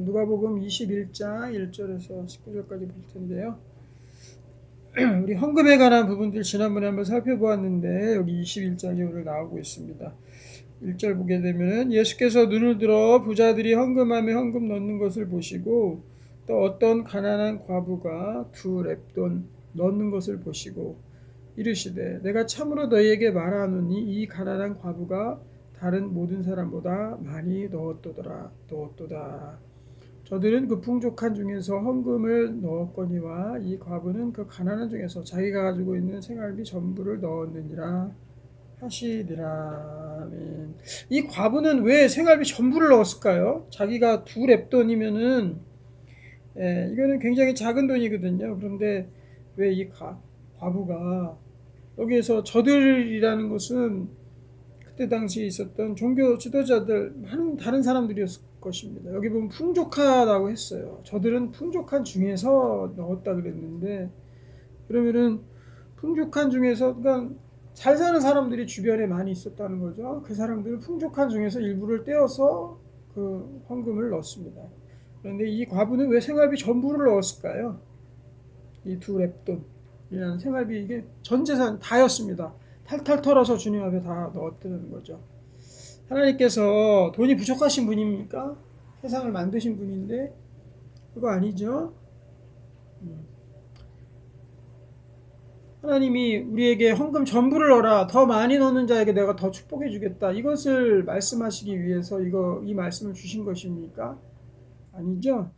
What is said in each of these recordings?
누가복음 21장 1절에서 19절까지 볼 텐데요. 우리 헌금에 관한 부분들 지난번에 한번 살펴보았는데 여기 21장이 오늘 나오고 있습니다. 1절 보게 되면 예수께서 눈을 들어 부자들이 헌금함에 헌금 넣는 것을 보시고 또 어떤 가난한 과부가 2렙돈 넣는 것을 보시고 이르시되 내가 참으로 너희에게 말하노니 이 가난한 과부가 다른 모든 사람보다 많이 넣었도다. 저들은 그 풍족한 중에서 헌금을 넣었거니와 이 과부는 그 가난한 중에서 자기가 가지고 있는 생활비 전부를 넣었느니라 하시니라. 아멘. 이 과부는 왜 생활비 전부를 넣었을까요? 자기가 2렙돈이면은 이거는 굉장히 작은 돈이거든요. 그런데 왜 이 과부가 여기에서 저들이라는 것은 그때 당시에 있었던 종교 지도자들 많은 다른 사람들이었을 것입니다. 여기 보면 풍족하다고 했어요. 저들은 풍족한 중에서 넣었다 그랬는데 그러면은 풍족한 중에서 그러니까 잘 사는 사람들이 주변에 많이 있었다는 거죠. 그 사람들은 풍족한 중에서 일부를 떼어서 그 헌금을 넣습니다. 그런데 이 과부는 왜 생활비 전부를 넣었을까요? 이 2렙돈이라는 생활비 이게 전 재산 다였습니다. 탈탈 털어서 주님 앞에 다 넣었다는 거죠. 하나님께서 돈이 부족하신 분입니까? 세상을 만드신 분인데 그거 아니죠. 하나님이 우리에게 헌금 전부를 넣어라, 더 많이 넣는 자에게 내가 더 축복해 주겠다, 이것을 말씀하시기 위해서 이 말씀을 주신 것입니까? 아니죠.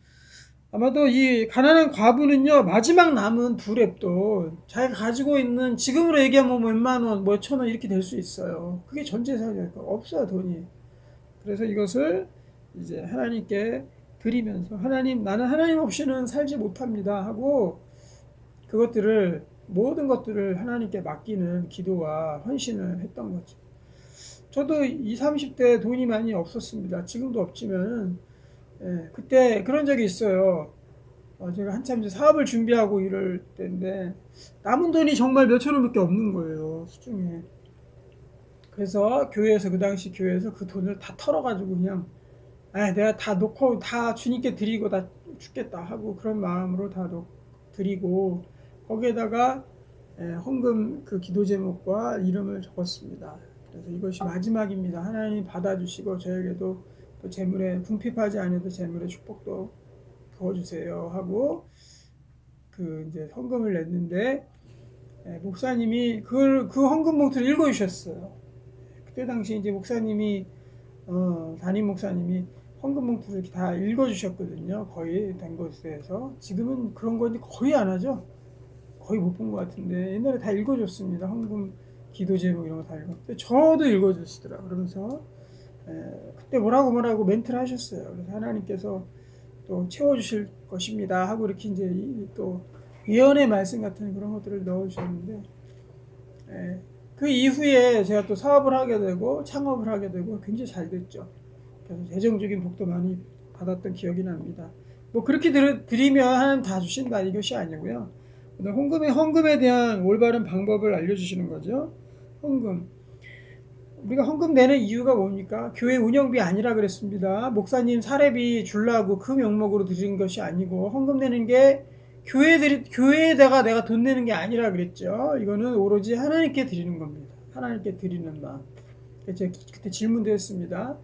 아마도 이 가난한 과부는요, 마지막 남은 2렙돈, 자기가 가지고 있는, 지금으로 얘기하면 뭐 몇만원, 뭐 천원 이렇게 될 수 있어요. 그게 전 재산이니까 없어요, 돈이. 그래서 이것을 이제 하나님께 드리면서, 하나님, 나는 하나님 없이는 살지 못합니다 하고 그것들을, 모든 것들을 하나님께 맡기는 기도와 헌신을 했던 거죠. 저도 20, 30대 돈이 많이 없었습니다. 지금도 없지만 그때 그런 적이 있어요. 제가 한참 이제 사업을 준비하고 이럴 때인데 남은 돈이 정말 몇천 원밖에 없는 거예요, 수중에. 그래서 교회에서, 그 당시 교회에서 그 돈을 다 털어가지고 그냥 내가 다 놓고 다 주님께 드리고 다 죽겠다 하고 그런 마음으로 다 드리고 거기에다가 헌금 그 기도 제목과 이름을 적었습니다. 그래서 이것이 마지막입니다. 하나님 받아주시고 저에게도 또 재물에 궁핍하지 않아도 재물의 축복도 부어주세요 하고 그 이제 헌금을 냈는데 목사님이 그 헌금 봉투를 읽어주셨어요. 그때 당시 이제 목사님이 담임 목사님이 헌금 봉투를 다 읽어주셨거든요. 거의 된 곳에서. 지금은 그런 거 거의 안 하죠. 거의 못 본 것 같은데 옛날에 다 읽어줬습니다. 헌금 기도 제목 이런 거 다 읽었는데 저도 읽어주시더라. 그러면서 그때 뭐라고 멘트를 하셨어요. 그래서 하나님께서 또 채워주실 것입니다 하고 이렇게 이제 또 예언의 말씀 같은 그런 것들을 넣어주셨는데 그 이후에 제가 또 사업을 하게 되고 창업을 하게 되고 굉장히 잘 됐죠. 그래서 재정적인 복도 많이 받았던 기억이 납니다. 뭐 그렇게 드리면 하나님 다 주신다 이것이 아니고요. 헌금에 대한 올바른 방법을 알려주시는 거죠. 헌금. 우리가 헌금 내는 이유가 뭡니까? 교회 운영비 아니라 그랬습니다. 목사님 사례비 주려고 그 명목으로 드리는 것이 아니고 헌금 내는 게 교회에다가 내가 돈 내는 게 아니라 그랬죠. 이거는 오로지 하나님께 드리는 겁니다. 하나님께 드리는 마음. 제가 그때 질문도 했습니다.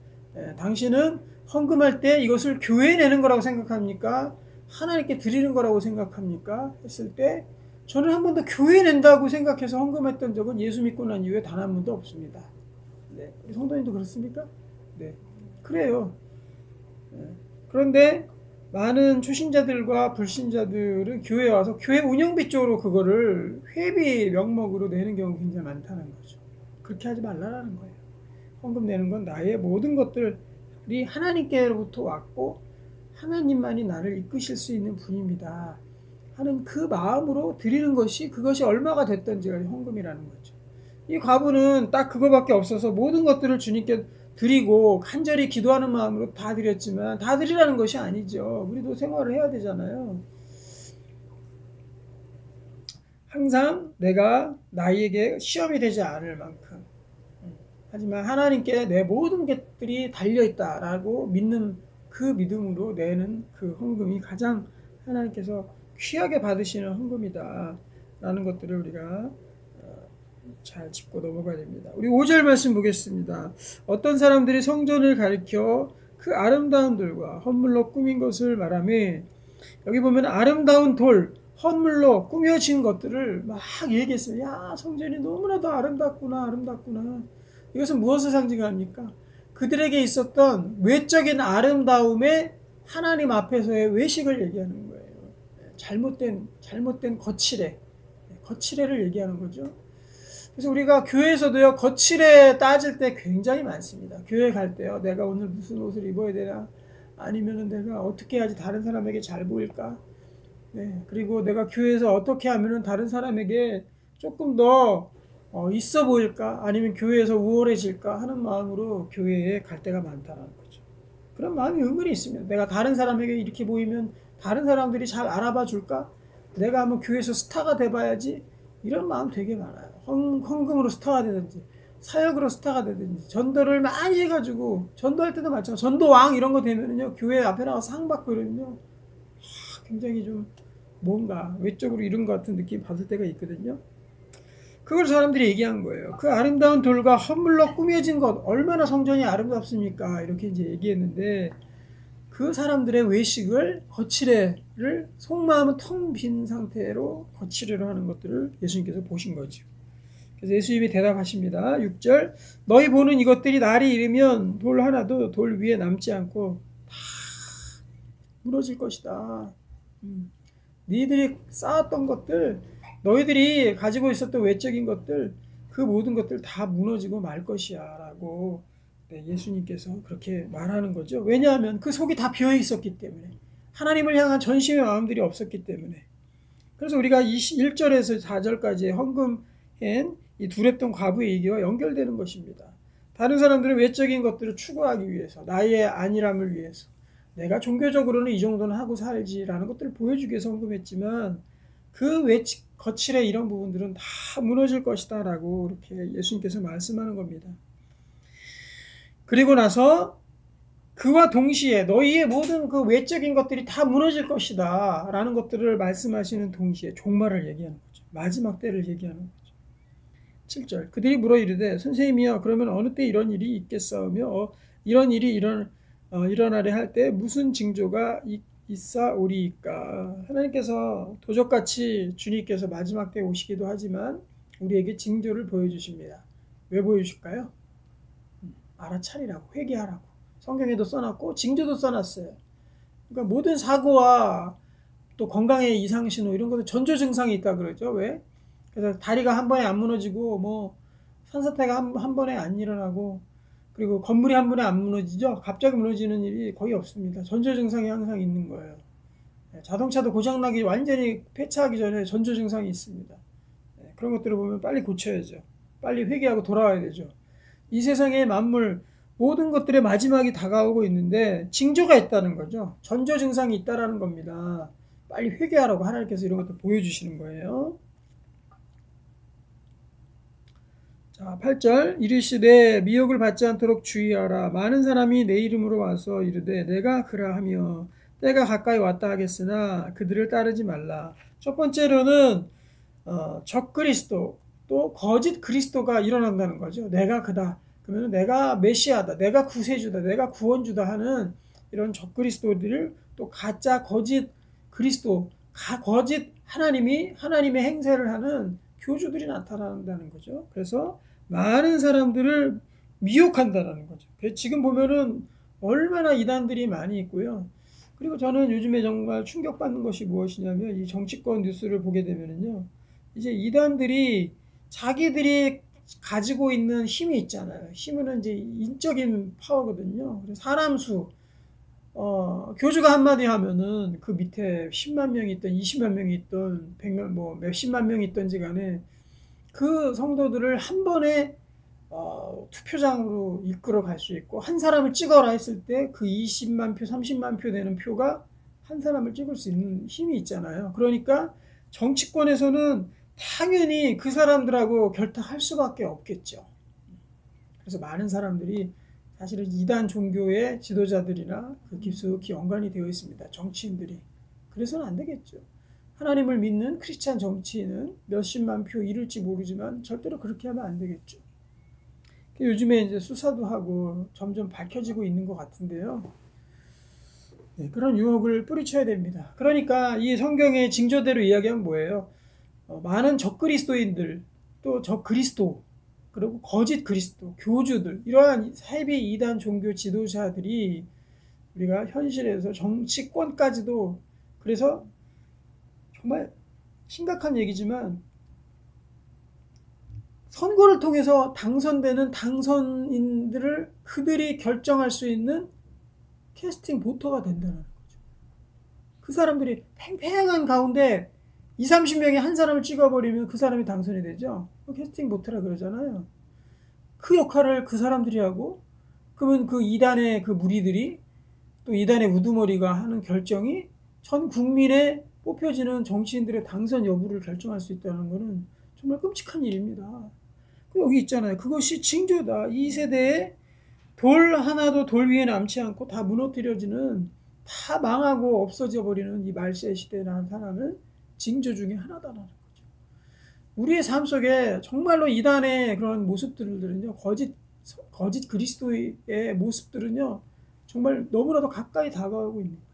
당신은 헌금할 때 이것을 교회에 내는 거라고 생각합니까? 하나님께 드리는 거라고 생각합니까? 했을 때 저는 한 번도 교회에 낸다고 생각해서 헌금했던 적은 예수 믿고 난 이후에 단 한 번도 없습니다. 우리 성도님도 그렇습니까? 네, 그래요. 그런데 많은 초신자들과 불신자들은 교회에 와서 교회 운영비 쪽으로 그거를 회비 명목으로 내는 경우가 굉장히 많다는 거죠. 그렇게 하지 말라는 거예요. 헌금 내는 건 나의 모든 것들이 하나님께로부터 왔고 하나님만이 나를 이끄실 수 있는 분입니다 하는 그 마음으로 드리는 것이, 그것이 얼마가 됐던지가 헌금이라는 거죠. 이 과부는 딱 그거밖에 없어서 모든 것들을 주님께 드리고 간절히 기도하는 마음으로 다 드렸지만 다 드리라는 것이 아니죠. 우리도 생활을 해야 되잖아요. 항상 내가 나에게 시험이 되지 않을 만큼, 하지만 하나님께 내 모든 것들이 달려있다라고 믿는 그 믿음으로 내는 그 헌금이 가장 하나님께서 귀하게 받으시는 헌금이다 라는 것들을 우리가 잘 짚고 넘어가야 됩니다. 우리 5절 말씀 보겠습니다. 어떤 사람들이 성전을 가리켜 그 아름다운 돌과 헌물로 꾸민 것을 말하며, 여기 보면 아름다운 돌, 헌물로 꾸며진 것들을 막 얘기했어요. 야, 성전이 너무나도 아름답구나, 아름답구나. 이것은 무엇을 상징합니까? 그들에게 있었던 외적인 아름다움에 하나님 앞에서의 외식을 얘기하는 거예요. 잘못된 거칠애를 얘기하는 거죠. 그래서 우리가 교회에서도요, 거칠애 따질 때 굉장히 많습니다. 교회 갈 때요, 내가 오늘 무슨 옷을 입어야 되나? 아니면은 내가 어떻게 해야지 다른 사람에게 잘 보일까? 네, 그리고 내가 교회에서 어떻게 하면은 다른 사람에게 조금 더 있어 보일까? 아니면 교회에서 우월해질까? 하는 마음으로 교회에 갈 때가 많다는 거죠. 그런 마음이 은근히 있습니다. 내가 다른 사람에게 이렇게 보이면 다른 사람들이 잘 알아봐 줄까? 내가 한번 교회에서 스타가 돼봐야지. 이런 마음 되게 많아요. 헌금으로 스타가 되든지 사역으로 스타가 되든지 전도를 많이 해가지고, 전도할 때도 마찬가지로 전도왕 이런 거 되면은요, 교회 앞에 나가서 상 받고 이러면요, 굉장히 좀 뭔가 외적으로 이런 것 같은 느낌 받을 때가 있거든요. 그걸 사람들이 얘기한 거예요. 그 아름다운 돌과 헌물로 꾸며진 것, 얼마나 성전이 아름답습니까? 이렇게 이제 얘기했는데, 그 사람들의 외식을, 거칠애를, 속마음은 텅 빈 상태로 거칠애로 하는 것들을 예수님께서 보신 거죠. 그래서 예수님이 대답하십니다. 6절, 너희 보는 이것들이 날이 이르면 돌 하나도 돌 위에 남지 않고 다 무너질 것이다. 너희들이 쌓았던 것들, 너희들이 가지고 있었던 외적인 것들, 그 모든 것들 다 무너지고 말 것이야 라고 예수님께서 그렇게 말하는 거죠. 왜냐하면 그 속이 다 비어 있었기 때문에, 하나님을 향한 전심의 마음들이 없었기 때문에. 그래서 우리가 1절에서 4절까지의 헌금한 이 두렙돈 과부의 얘기와 연결되는 것입니다. 다른 사람들은 외적인 것들을 추구하기 위해서, 나의 안일함을 위해서, 내가 종교적으로는 이 정도는 하고 살지라는 것들을 보여주기 위해서 헌금했지만, 그 거칠의 이런 부분들은 다 무너질 것이다 라고 이렇게 예수님께서 말씀하는 겁니다. 그리고 나서 그와 동시에 너희의 모든 그 외적인 것들이 다 무너질 것이다 라는 것들을 말씀하시는 동시에 종말을 얘기하는 거죠. 마지막 때를 얘기하는 거죠. 7절, 그들이 물어 이르되 선생님이여, 그러면 어느 때 이런 일이 있겠사오며 이런 일이 일어나려 할 때 무슨 징조가 있사오리이까? 하나님께서 도적같이 주님께서 마지막 때 오시기도 하지만 우리에게 징조를 보여주십니다. 왜 보여주실까요? 알아차리라고, 회개하라고. 성경에도 써놨고 징조도 써놨어요. 그러니까 모든 사고와 또 건강의 이상신호 이런 것도 전조 증상이 있다 그러죠. 왜? 그래서 다리가 한 번에 안 무너지고, 뭐 산사태가 한 번에 안 일어나고, 그리고 건물이 한 번에 안 무너지죠. 갑자기 무너지는 일이 거의 없습니다. 전조 증상이 항상 있는 거예요. 자동차도 고장나기, 완전히 폐차하기 전에 전조 증상이 있습니다. 그런 것들을 보면 빨리 고쳐야죠. 빨리 회개하고 돌아와야 되죠. 이 세상의 만물 모든 것들의 마지막이 다가오고 있는데 징조가 있다는 거죠. 전조 증상이 있다라는 겁니다. 빨리 회개하라고 하나님께서 이런 것도 보여주시는 거예요. 자, 8절, 이르시되 미혹을 받지 않도록 주의하라. 많은 사람이 내 이름으로 와서 이르되 내가 그라하며 때가 가까이 왔다 하겠으나 그들을 따르지 말라. 첫 번째로는 적그리스도, 또 거짓 그리스도가 일어난다는 거죠. 내가 그다. 그러면 내가 메시아다, 내가 구세주다, 내가 구원주다 하는 이런 적그리스도들을, 또 가짜 거짓 그리스도, 거짓 하나님의 행세를 하는 교주들이 나타난다는 거죠. 그래서 많은 사람들을 미혹한다는 거죠. 지금 보면은 얼마나 이단들이 많이 있고요. 그리고 저는 요즘에 정말 충격받는 것이 무엇이냐면, 이 정치권 뉴스를 보게 되면은요, 이제 이단들이 자기들이 가지고 있는 힘이 있잖아요. 힘은 이제 인적인 파워거든요. 그래서 사람 수, 교주가 한마디 하면은 그 밑에 10만 명이 있던 20만 명이 있던 100명, 뭐 몇십만 명이 있던지 간에 그 성도들을 한 번에 투표장으로 이끌어 갈 수 있고, 한 사람을 찍어라 했을 때 그 20만 표, 30만 표 되는 표가 한 사람을 찍을 수 있는 힘이 있잖아요. 그러니까 정치권에서는 당연히 그 사람들하고 결탁할 수밖에 없겠죠. 그래서 많은 사람들이 사실은 이단 종교의 지도자들이나 그 깊숙이 연관이 되어 있습니다. 정치인들이. 그래서는 안 되겠죠. 하나님을 믿는 크리스찬 정치인은 몇십만 표 이룰지 모르지만 절대로 그렇게 하면 안 되겠죠. 요즘에 이제 수사도 하고 점점 밝혀지고 있는 것 같은데요. 네, 그런 유혹을 뿌리쳐야 됩니다. 그러니까 이 성경의 징조대로 이야기하면 뭐예요? 많은 적그리스도인들, 또 적그리스도, 그리고 거짓 그리스도, 교주들, 이러한 사이비 이단 종교 지도자들이 우리가 현실에서 정치권까지도, 그래서 정말 심각한 얘기지만 선거를 통해서 당선되는 당선인들을 그들이 결정할 수 있는 캐스팅 보터가 된다는 거죠. 그 사람들이 팽팽한 가운데 20, 30명이 한 사람을 찍어버리면 그 사람이 당선이 되죠. 캐스팅 보터라 그러잖아요. 그 역할을 그 사람들이 하고, 그러면 그 이단의 그 무리들이, 또 이단의 우두머리가 하는 결정이 전 국민의 뽑혀지는 정치인들의 당선 여부를 결정할 수 있다는 것은 정말 끔찍한 일입니다. 여기 있잖아요. 그것이 징조다. 이 세대에 돌 하나도 돌 위에 남지 않고 다 무너뜨려지는, 다 망하고 없어져 버리는 이 말세 시대에 나타나는 징조 중에 하나다라는 거죠. 우리의 삶 속에 정말로 이단의 그런 모습들은요, 거짓 그리스도의 모습들은요, 정말 너무나도 가까이 다가오고 있는 거예요.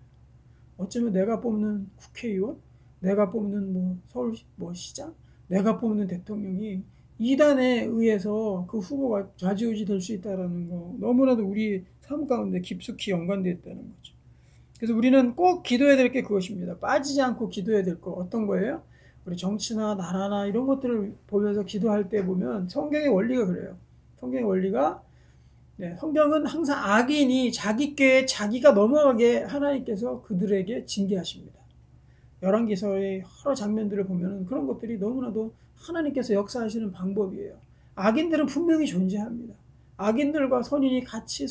어쩌면 내가 뽑는 국회의원, 내가 뽑는 서울 시장, 내가 뽑는 대통령이 이단에 의해서 그 후보가 좌지우지 될 수 있다는 거, 너무나도 우리 삶 가운데 깊숙이 연관되어 있다는 거죠. 그래서 우리는 꼭 기도해야 될 게 그것입니다. 빠지지 않고 기도해야 될 거 어떤 거예요? 우리 정치나 나라나 이런 것들을 보면서 기도할 때 보면 성경의 원리가 그래요. 성경의 원리가, 성경은 항상 악인이 자기 꾀에 자기가 넘어가게 하나님께서 그들에게 징계하십니다. 열왕기서의 여러 장면들을 보면 그런 것들이 너무나도 하나님께서 역사하시는 방법이에요. 악인들은 분명히 존재합니다. 악인들과 선인이 같이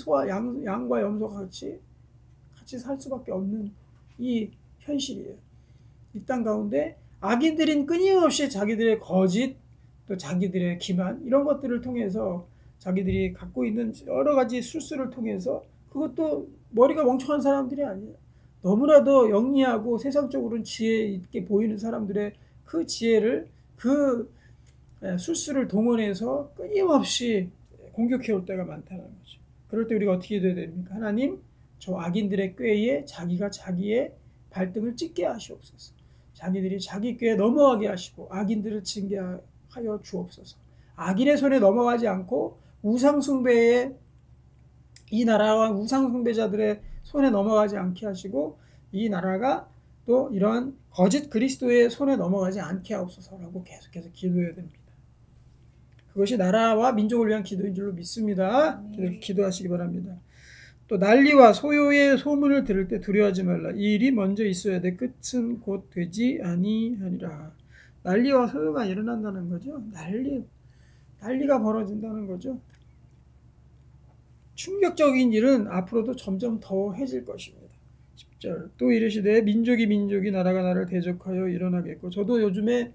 양과 염소가 같이 살 수밖에 없는 이 현실이에요. 이 땅 가운데 악인들은 끊임없이 자기들의 거짓, 또 자기들의 기만, 이런 것들을 통해서 자기들이 갖고 있는 여러 가지 술수를 통해서, 그것도 머리가 멍청한 사람들이 아니에요. 너무나도 영리하고 세상적으로는 지혜 있게 보이는 사람들의 그 지혜를, 그 술수를 동원해서 끊임없이 공격해 올 때가 많다는 거죠. 그럴 때 우리가 어떻게 해야 됩니까? 하나님, 저 악인들의 꾀에 자기가 자기의 발등을 찍게 하시옵소서. 자기들이 자기 꾀에 넘어가게 하시고 악인들을 징계하여 주옵소서. 악인의 손에 넘어가지 않고 우상숭배의, 이 나라와 우상숭배자들의 손에 넘어가지 않게 하시고, 이 나라가 또 이러한 거짓 그리스도의 손에 넘어가지 않게 하옵소서라고 계속해서 기도해야 됩니다. 그것이 나라와 민족을 위한 기도인 줄로 믿습니다. 기도하시기 바랍니다. 또 난리와 소요의 소문을 들을 때 두려워하지 말라. 이 일이 먼저 있어야 돼. 끝은 곧 되지 아니하니라. 난리와 소요가 일어난다는 거죠. 난리가 벌어진다는 거죠. 충격적인 일은 앞으로도 점점 더해질 것입니다. 10절 또 이르시되 민족이 나라가 나를 대적하여 일어나겠고. 저도 요즘에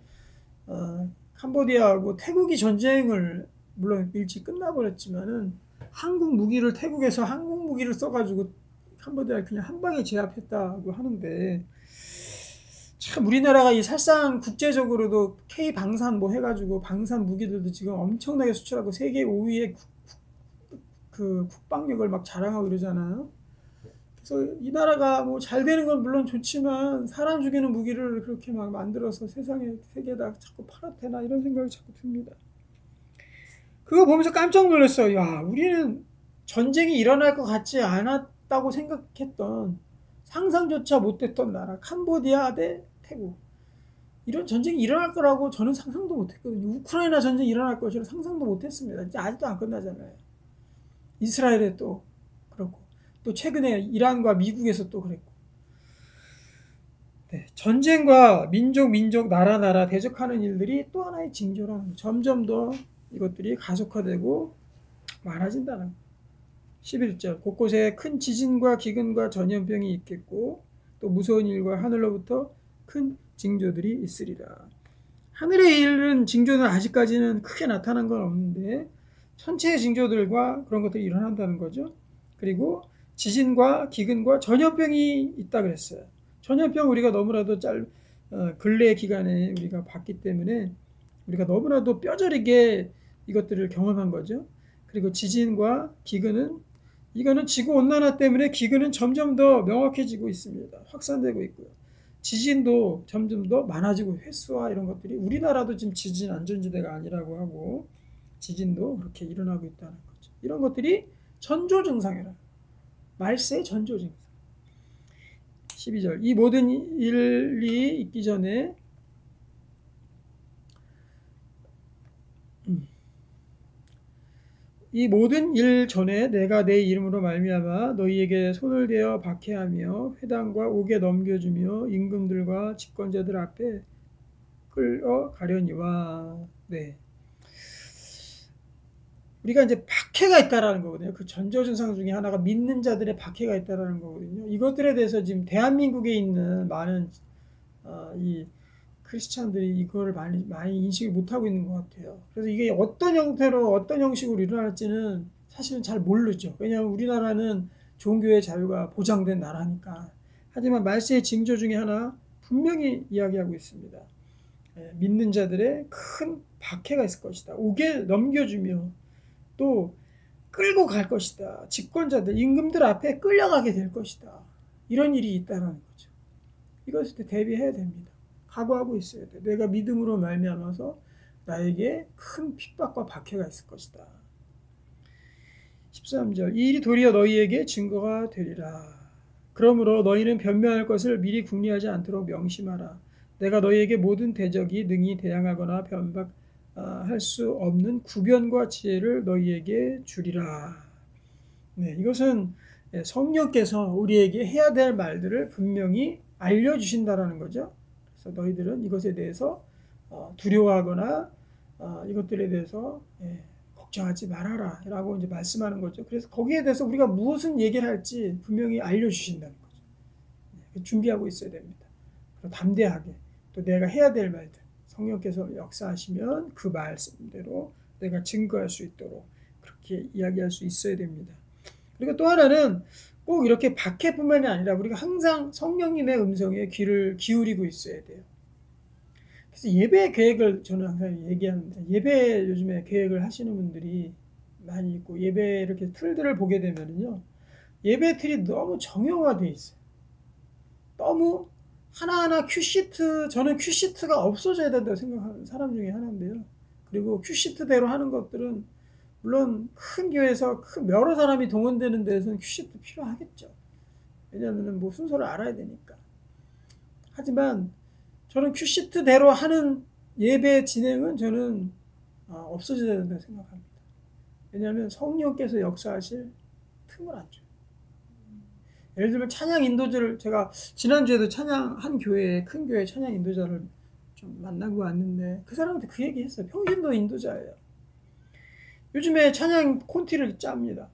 캄보디아하고 태국이 전쟁을, 물론 일찍 끝나버렸지만은 한국 무기를, 태국에서 한국 무기를 써가지고 캄보디아를 그냥 한 방에 제압했다고 하는데, 참 우리나라가 이 살상 국제적으로도 K 방산 해가지고 방산 무기들도 지금 엄청나게 수출하고 세계 5위의 그 국방력을 막 자랑하고 이러잖아요. 그래서 이 나라가 잘 되는 건 물론 좋지만 사람 죽이는 무기를 그렇게 막 만들어서 세계에다 자꾸 팔아도 되나, 이런 생각이 자꾸 듭니다. 그거 보면서 깜짝 놀랐어요. 야, 우리는 전쟁이 일어날 것 같지 않았다고 생각했던, 상상조차 못했던 나라 캄보디아 대 태국, 이런 전쟁이 일어날 거라고 저는 상상도 못했거든요. 우크라이나 전쟁이 일어날 것이라 상상도 못했습니다. 이제 아직도 안 끝나잖아요. 이스라엘에 또 그렇고, 또 최근에 이란과 미국에서 또 그랬고. 전쟁과 민족 나라 대적하는 일들이 또 하나의 징조라는 거예요. 점점 더 이것들이 가속화되고 많아진다는 거예요. 11절 곳곳에 큰 지진과 기근과 전염병이 있겠고, 또 무서운 일과 하늘로부터 큰 징조들이 있으리라. 하늘에 이르는 징조는 아직까지는 크게 나타난 건 없는데, 천체의 징조들과 그런 것들이 일어난다는 거죠. 그리고 지진과 기근과 전염병이 있다 그랬어요. 전염병 우리가 너무나도 근래 기간에 우리가 봤기 때문에 우리가 너무나도 뼈저리게 이것들을 경험한 거죠. 그리고 지진과 기근은 이거는 지구온난화 때문에 기근은 점점 더 명확해지고 있습니다. 확산되고 있고요. 지진도 점점 더 많아지고 횟수와 이런 것들이 우리나라도 지금 지진 안전지대가 아니라고 하고 지진도 그렇게 일어나고 있다는 거죠. 이런 것들이 전조 증상이라 말세의 전조 증상. 12절 이 모든 일이 있기 전에 이 모든 일 전에 내가 내 이름으로 말미암아 너희에게 손을 대어 박해하며 회당과 옥에 넘겨주며 임금들과 집권자들 앞에 끌어가려니와. 네. 우리가 이제 박해가 있다라는 거거든요. 그 전조증상 중에 하나가 믿는 자들의 박해가 있다라는 거거든요. 이것들에 대해서 지금 대한민국에 있는 많은 이 크리스찬들이 이거를 많이 인식을 못하고 있는 것 같아요. 그래서 이게 어떤 형태로 어떤 형식으로 일어날지는 사실은 잘 모르죠. 왜냐하면 우리나라는 종교의 자유가 보장된 나라니까. 하지만 말세의 징조 중에 하나 분명히 이야기하고 있습니다. 믿는 자들의 큰 박해가 있을 것이다. 옥에 넘겨주며 또 끌고 갈 것이다. 집권자들, 임금들 앞에 끌려가게 될 것이다. 이런 일이 있다는 거죠. 이것을 대비해야 됩니다. 각오하고 있어야 돼. 내가 믿음으로 말미암아서 나에게 큰 핍박과 박해가 있을 것이다. 13절 이 일이 도리어 너희에게 증거가 되리라. 그러므로 너희는 변명할 것을 미리 궁리하지 않도록 명심하라. 내가 너희에게 모든 대적이 능히 대항하거나 변박할 수 없는 구변과 지혜를 너희에게 주리라. 네, 이것은 성령께서 우리에게 해야 될 말들을 분명히 알려주신다라는 거죠. 그래서 너희들은 이것에 대해서 두려워하거나 이것들에 대해서 걱정하지 말아라 라고 이제 말씀하는 거죠. 그래서 거기에 대해서 우리가 무슨 얘기를 할지 분명히 알려주신다는 거죠. 준비하고 있어야 됩니다. 그리고 담대하게 또 내가 해야 될 말들 성령께서 역사하시면 그 말씀대로 내가 증거할 수 있도록 그렇게 이야기할 수 있어야 됩니다. 그리고 또 하나는 꼭 이렇게 박해뿐만이 아니라 우리가 항상 성령님의 음성에 귀를 기울이고 있어야 돼요. 그래서 예배 계획을 저는 항상 얘기하는데 예배 요즘에 계획을 하시는 분들이 많이 있고 예배 이렇게 틀들을 보게 되면요. 예배 틀이 너무 정형화되어 있어요. 너무 하나하나 큐시트, 저는 큐시트가 없어져야 된다고 생각하는 사람 중에 하나인데요. 그리고 큐시트대로 하는 것들은 물론 큰 교회에서 여러 사람이 동원되는 데에서는 큐시트 필요하겠죠. 왜냐하면 뭐 순서를 알아야 되니까. 하지만 저는 큐시트대로 하는 예배 진행은 저는 없어져야 된다고 생각합니다. 왜냐하면 성령께서 역사하실 틈을 안 줘요. 예를 들면 찬양 인도자를 제가 지난주에도 한 교회에 큰 교회 찬양 인도자를 좀 만나고 왔는데 그 사람한테 그 얘기 했어요. 평신도 인도자예요. 요즘에 찬양 콘티를 짭니다.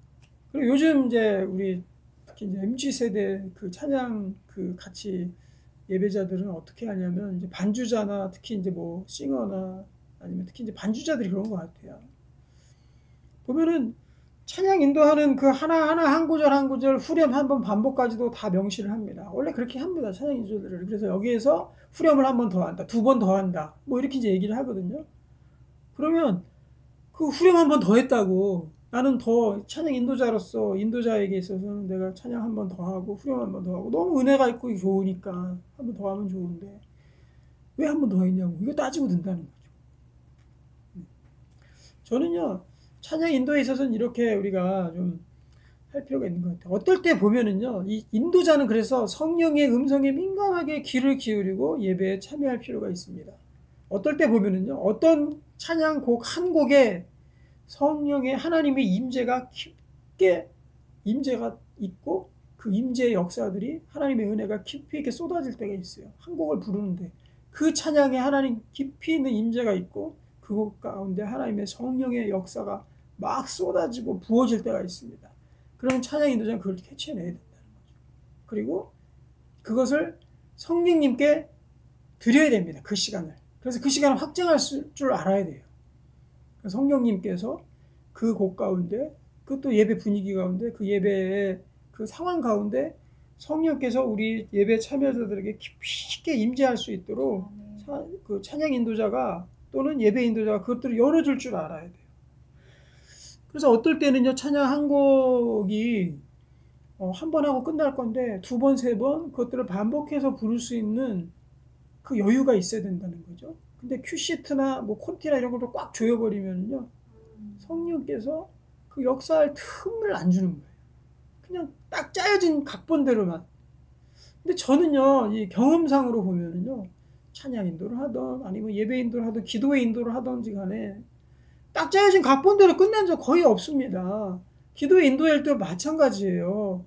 그리고 요즘 이제 우리 특히 이제 MZ 세대 그 찬양 그 같이 예배자들은 어떻게 하냐면 이제 반주자나 특히 이제 뭐 싱어나 아니면 특히 이제 반주자들이 그런 것 같아요. 보면은 찬양 인도하는 그 하나하나 한 구절 한 구절 후렴 한 번 반복까지도 다 명시를 합니다. 원래 그렇게 합니다. 찬양 인도들을. 그래서 여기에서 후렴을 한 번 더 한다. 2번 더 한다. 뭐 이렇게 이제 얘기를 하거든요. 그러면 그 후렴 한 번 더 했다고 나는 더 찬양 인도자로서 인도자에게 있어서는 내가 찬양 한 번 더 하고 후렴 한 번 더 하고 너무 은혜가 있고 좋으니까 한 번 더 하면 좋은데 왜 한 번 더 했냐고 이거 따지고 든다는 거죠. 저는요 찬양 인도에 있어서는 이렇게 우리가 좀 할 필요가 있는 것 같아요. 어떨 때 보면은요 이 인도자는 그래서 성령의 음성에 민감하게 귀를 기울이고 예배에 참여할 필요가 있습니다. 어떨 때 보면은요 어떤 찬양곡 한 곡에 성령의 하나님의 임재가 깊게 임재가 있고 그 임재의 역사들이 하나님의 은혜가 깊이 있게 쏟아질 때가 있어요. 한 곡을 부르는데 그 찬양에 하나님 깊이 있는 임재가 있고 그 곡 가운데 하나님의 성령의 역사가 막 쏟아지고 부어질 때가 있습니다. 그러면 찬양 인도자는 그걸 캐치해내야 된다는 거죠. 그리고 그것을 성령님께 드려야 됩니다. 그 시간을. 그래서 그 시간을 확장할 줄 알아야 돼요. 성령님께서 그 곡 가운데, 그것도 예배 분위기 가운데, 그 예배의 그 상황 가운데 성령께서 우리 예배 참여자들에게 깊게 임재할 수 있도록 그 찬양 인도자가 또는 예배 인도자가 그것들을 열어줄 줄 알아야 돼요. 그래서 어떨 때는요, 찬양 한 곡이 한 번 하고 끝날 건데 두 번, 세 번 그것들을 반복해서 부를 수 있는 그 여유가 있어야 된다는 거죠. 근데 큐시트나 뭐 콘티나 이런 것도 꽉 조여버리면요, 성령께서 그 역사할 틈을 안 주는 거예요. 그냥 딱 짜여진 각본대로만. 근데 저는요, 이 경험상으로 보면은요, 찬양 인도를 하던 아니면 예배 인도를 하던 기도의 인도를 하던지 간에 딱 짜여진 각본대로 끝난 적 거의 없습니다. 기도의 인도할 때도 마찬가지예요.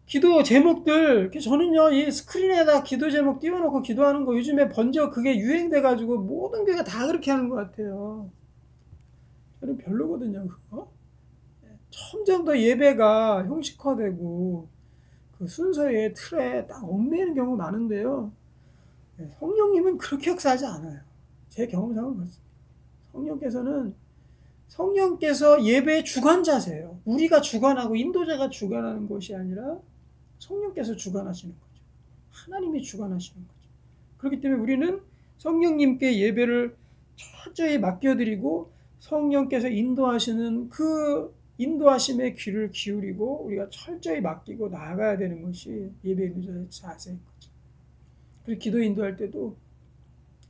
기도 제목들, 저는요, 이 스크린에다 기도 제목 띄워놓고 기도하는 거 요즘에 번져 그게 유행돼가지고 모든 교회가 다 그렇게 하는 것 같아요. 저는 별로거든요, 그거. 점점 더 예배가 형식화되고 그 순서의 틀에 딱 얽매이는 경우가 많은데요. 성령님은 그렇게 역사하지 않아요. 제 경험상은 그렇습니다. 성령께서 예배의 주관자세요. 우리가 주관하고 인도자가 주관하는 것이 아니라 성령께서 주관하시는 거죠. 하나님이 주관하시는 거죠. 그렇기 때문에 우리는 성령님께 예배를 철저히 맡겨드리고 성령께서 인도하시는 그 인도하심의 귀를 기울이고 우리가 철저히 맡기고 나아가야 되는 것이 예배 인도자의 자세인 거죠. 그리고 기도 인도할 때도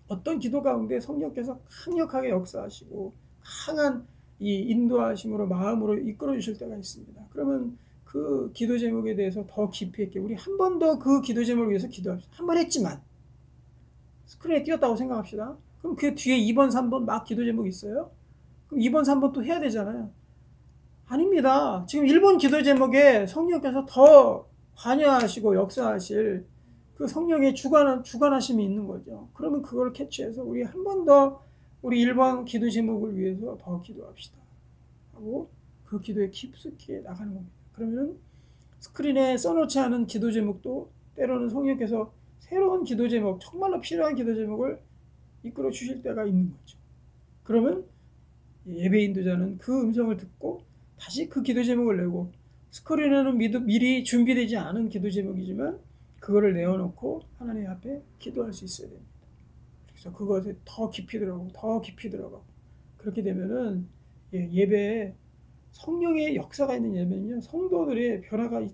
어떤 기도 가운데 성령께서 강력하게 역사하시고 강한 이 인도하심으로 마음으로 이끌어 주실 때가 있습니다. 그러면 그 기도 제목에 대해서 더 깊이 있게 우리 한 번 더 그 기도 제목을 위해서 기도합시다. 한 번 했지만 스크린에 띄었다고 생각합시다. 그럼 그 뒤에 2번, 3번 막 기도 제목이 있어요? 그럼 2번, 3번 또 해야 되잖아요. 아닙니다. 지금 1번 기도 제목에 성령께서 더 관여하시고 역사하실 그 성령의 주관하심이 있는 거죠. 그러면 그걸 캐치해서 우리 한 번 더 우리 1번 기도 제목을 위해서 더 기도합시다. 하고 그 기도에 깊숙이 나가는 겁니다. 그러면 스크린에 써놓지 않은 기도 제목도 때로는 성령께서 새로운 기도 제목, 정말로 필요한 기도 제목을 이끌어 주실 때가 있는 거죠. 그러면 예배 인도자는 그 음성을 듣고 다시 그 기도 제목을 내고 스크린에는 미리 준비되지 않은 기도 제목이지만 그거를 내어놓고 하나님 앞에 기도할 수 있어야 됩니다. 그래서 그것에 더 깊이 들어가고 그렇게 되면은 예배에 성령의 역사가 있는 예배는요, 성도들의 변화가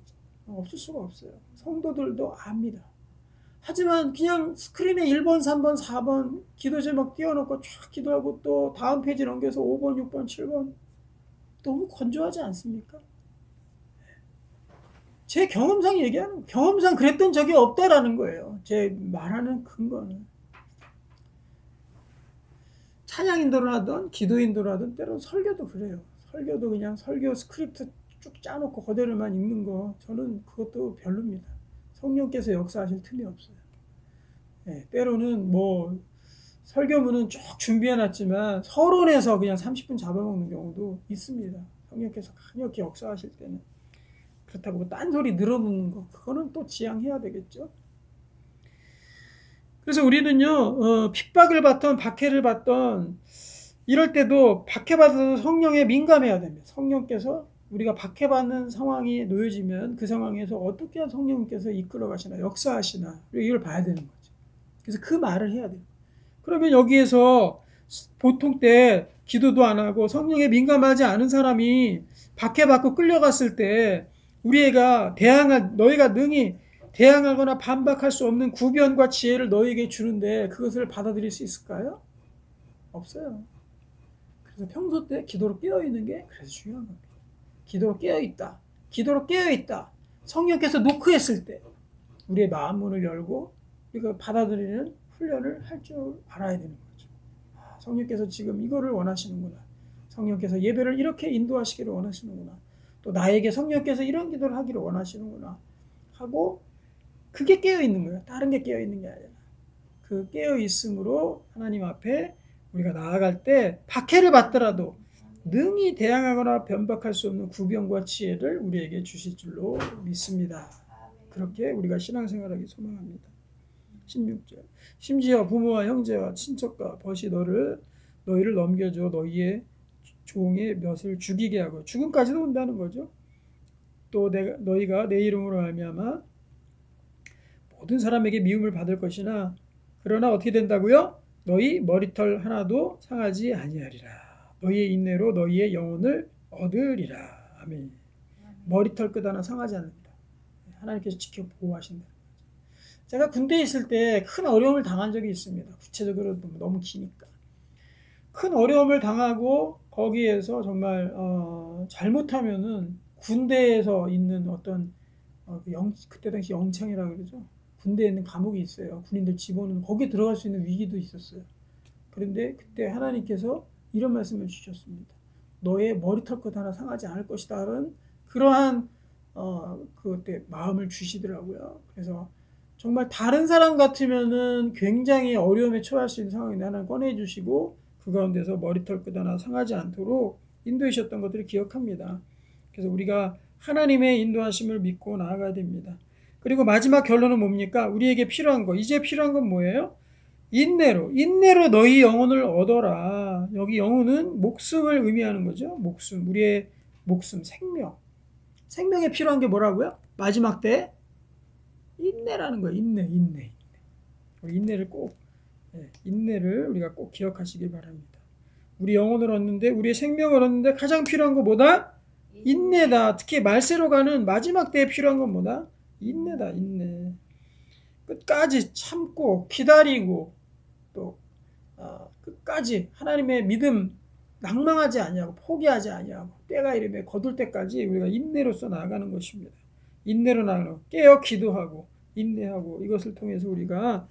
없을 수가 없어요. 성도들도 압니다. 하지만 그냥 스크린에 1번, 3번, 4번 기도 제목 띄워놓고 쫙 기도하고 또 다음 페이지 넘겨서 5번, 6번, 7번 너무 건조하지 않습니까? 제 경험상 얘기하는 경험상 그랬던 적이 없다라는 거예요. 제 말하는 근거는 찬양 인도를 하든 기도 인도를 하든 때로는 설교도 그래요. 설교도 그냥 설교 스크립트 쭉 짜놓고 그대로만 읽는 거 저는 그것도 별로입니다. 성령께서 역사하실 틈이 없어요. 때로는 뭐 설교문은 쭉 준비해놨지만 서론에서 그냥 30분 잡아먹는 경우도 있습니다. 성령께서 강력히 역사하실 때는. 그렇다고 뭐 딴소리 늘어놓는 거 그거는 또 지양해야 되겠죠. 그래서 우리는요, 핍박을 받던 박해를 받던 이럴 때도 박해받아서 성령에 민감해야 됩니다. 성령께서 우리가 박해받는 상황이 놓여지면 그 상황에서 어떻게 성령께서 이끌어 가시나 역사하시나 이걸 봐야 되는 거죠. 그래서 그 말을 해야 돼요. 그러면 여기에서 보통 때 기도도 안 하고 성령에 민감하지 않은 사람이 박해받고 끌려갔을 때 우리가 너희가 능히 대항하거나 반박할 수 없는 구변과 지혜를 너희에게 주는데 그것을 받아들일 수 있을까요? 없어요. 그래서 평소 때 기도로 깨어있는 게 그래서 중요한 겁니다. 기도로 깨어있다. 기도로 깨어있다. 성령께서 노크했을 때 우리의 마음 문을 열고 이걸 받아들이는 훈련을 할 줄 알아야 되는 거죠. 성령께서 지금 이거를 원하시는구나. 성령께서 예배를 이렇게 인도하시기를 원하시는구나. 또 나에게 성령께서 이런 기도를 하기를 원하시는구나 하고 그게 깨어있는 거예요. 다른 게 깨어있는 게 아니라 그 깨어있음으로 하나님 앞에 우리가 나아갈 때 박해를 받더라도 능히 대항하거나 변박할 수 없는 구변과 지혜를 우리에게 주실 줄로 믿습니다. 그렇게 우리가 신앙생활하기 소망합니다. 16절 심지어 부모와 형제와 친척과 벗이 너희를 넘겨줘 너희의 종의 몇을 죽이게 하고 죽음까지도 온다는 거죠. 또 너희가 내 이름으로 말미암아 모든 사람에게 미움을 받을 것이나 그러나 어떻게 된다고요? 너희 머리털 하나도 상하지 아니하리라. 너희의 인내로 너희의 영혼을 얻으리라. 아멘. 머리털 끝 하나 상하지 않는다. 하나님께서 지켜 보호하신다. 제가 군대에 있을 때 큰 어려움을 당한 적이 있습니다. 구체적으로 너무 기니까. 큰 어려움을 당하고 거기에서 정말 잘못하면은 군대에서 있는 어떤 그때 당시 영창이라고 그러죠. 군대에 있는 감옥이 있어요. 군인들 집어넣는 거기에 들어갈 수 있는 위기도 있었어요. 그런데 그때 하나님께서 이런 말씀을 주셨습니다. 너의 머리털끝 하나 상하지 않을 것이다라는 그러한 그때 마음을 주시더라고요. 그래서 정말 다른 사람 같으면은 굉장히 어려움에 처할 수 있는 상황인데 하나님 꺼내주시고 그 가운데서 머리털끝 하나 상하지 않도록 인도하셨던 것들을 기억합니다. 그래서 우리가 하나님의 인도하심을 믿고 나아가야 됩니다. 그리고 마지막 결론은 뭡니까? 우리에게 필요한 거. 이제 필요한 건 뭐예요? 인내로 너희 영혼을 얻어라. 여기 영혼은 목숨을 의미하는 거죠. 목숨, 우리의 목숨, 생명. 생명에 필요한 게 뭐라고요? 마지막 때 인내라는 거예요. 인내. 인내를 우리가 꼭 기억하시길 바랍니다. 우리 영혼을 얻는데, 우리의 생명을 얻는데 가장 필요한 거 뭐다? 인내다. 특히 말세로 가는 마지막 때에 필요한 건 뭐다? 인내다. 인내. 끝까지 참고 기다리고 또 끝까지 하나님의 믿음 낭망하지 아니하고 포기하지 아니하고 때가 이르매 거둘 때까지 우리가 인내로서 나아가는 것입니다. 인내로 나아가는 깨어 기도하고 인내하고 이것을 통해서 우리가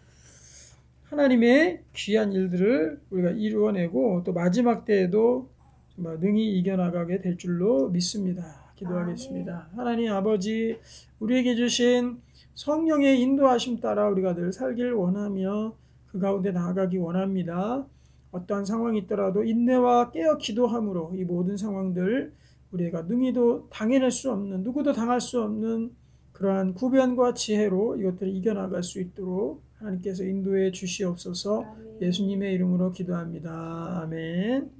하나님의 귀한 일들을 우리가 이루어내고 또 마지막 때에도 정말 능히 이겨나가게 될 줄로 믿습니다. 기도하겠습니다. 하나님 아버지, 우리에게 주신 성령의 인도하심 따라 우리가 늘 살길 원하며 그 가운데 나아가기 원합니다. 어떠한 상황이 있더라도 인내와 깨어 기도함으로 이 모든 상황들 우리가 능히도 당해낼 수 없는, 누구도 당할 수 없는 그러한 구변과 지혜로 이것들을 이겨나갈 수 있도록 하나님께서 인도해 주시옵소서. 예수님의 이름으로 기도합니다. 아멘.